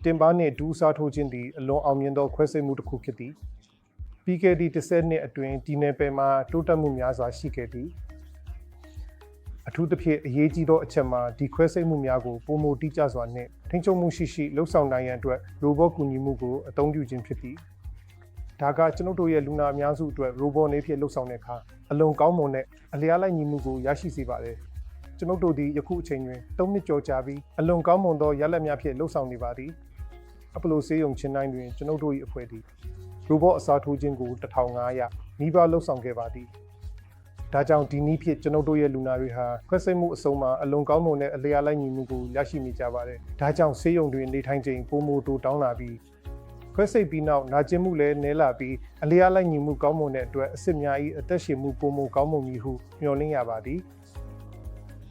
တင်ပါနှင့်ဒူးစားထိုးခြင်းသည်အလွန်အောင်မြင်သောခွဲစိတ်မှုတစ်ခုဖြစ်သည်ပြီးခဲ့သည့်10နှစ်အတွင်းဒီနယ်ပယ်မှာတိုးတက်မှုများစွာရှိခဲ့သည်အထူးသဖြင့်အရေးကြီးသောအချက်မှာဒီခွဲစိတ်မှုများကိုပုံမတိကျစွာနှင့်ထိန်းချုပ်မှုရှိလှုပ်ဆောင်နိုင်ရန်အတွက်ရိုဘော့ကူညီမှုကိုအသုံးပြုခြင်းဖြစ်သည်ဒါကကျွန်ုပ်တို့ရဲ့လူနာအများစုအတွက်ရိုဘော့နေဖြစ်လှုပ်ဆောင်တဲ့အခါအလွန်ကောင်းမွန်တဲ့အလျားလိုက်ညီမှုကိုရရှိစေပါတယ်ကျွန်ုပ်တို့သည်ယခုအချိန်တွင်3နှစ်ကျော်ကြာပြီးအလွန်ကောင်းမွန်သောရလဒ်များဖြင့်လှုပ်ဆောင်နေပါသည်အပလိုဆေးရုံချင်းတိုင်းတွင်ကျွန်ုပ်တို့၏အဖွဲ့သည်ရိုဘော့အစားထိုးခြင်းကို1500နီးပါးလှုပ်ဆောင်ခဲ့ပါသည်ဒါကြောင့်ဒီနည်းဖြင့်ကျွန်ုပ်တို့ရဲ့လူနာတွေဟာခွဲစိတ်မှုအစုံမှာအလွန်ကောင်းမွန်တဲ့အလျားလိုက်ညီမှုကိုရရှိနေကြပါတယ်ဒါကြောင့်ဆေးရုံတွင်နေထိုင်ချိန်ပိုမိုတိုးတောင်းလာပြီးခွဲစိတ်ပြီးနောက်နာကျင်မှုလည်းနည်းလာပြီးအလျားလိုက်ညီမှုကောင်းမွန်တဲ့အတွက်အစစ်များ၏အသက်ရှင်မှုပိုမိုကောင်းမွန်မည်ဟုမျှော်လင့်ရပါသည်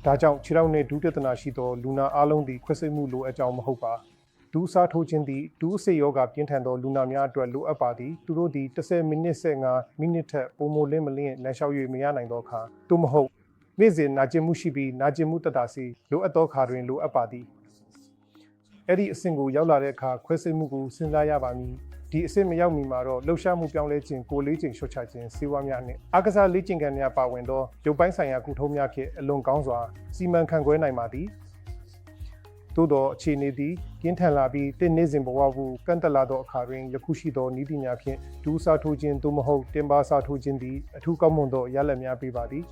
ဒါကြောင့်ခြေထောက်နှင့်ဒူးပြဿနာရှိသောလူနာအလုံးသည်ခွဲစိတ်မှုလိုအပ်ကြောင်းမဟုတ်ပါဒူးစားထိုးခြင်းသည်ဒူးအဆိပ်ရောဂါပြင်းထန်သောလူနာများအတွက်လိုအပ်ပါသည်သူတို့သည်10မိနစ်15မိနစ်ထက်ပိုမိုလင်းမလင်းလမ်းလျှောက်၍မရနိုင်သောအခါသို့မဟုတ်နေ့စဉ်နာကျင်မှုရှိပြီးနာကျင်မှုတက်တာစီလိုအပ်သောအခါတွင်လိုအပ်ပါသည်အဲ့ဒီအဆင့်ကိုရောက်လာတဲ့အခါခွဲစိတ်မှုကိုစဉ်းစားရပါမည်ဒီအဆင့်မရောက်မီမှာတော့လှုပ်ရှားမှုပြောင်းလဲခြင်းကိုလေးချိန်လျှော့ချခြင်းစေဝါများနှင့်အားကစားလေ့ကျင့်ခန်းများပါဝင်သောရုပ်ပိုင်းဆိုင်ရာကုထုံးများဖြင့်အလွန်ကောင်းစွာစီမံခန့်ခွဲနိုင်ပါသည်သို့သောအခြေအနေသည်ပြင်းထန်လာပြီးတင့်နေစဉ်ဘဝကိုကန့်တက်လာသောအခါတွင်ယခုရှိသောနည်းပညာဖြင့်ဒူးစားထိုးခြင်းသို့မဟုတ်တင်ပါစားထိုးခြင်းသည်အထူးကောင်းမွန်သောရလဒ်များပေးပါသည်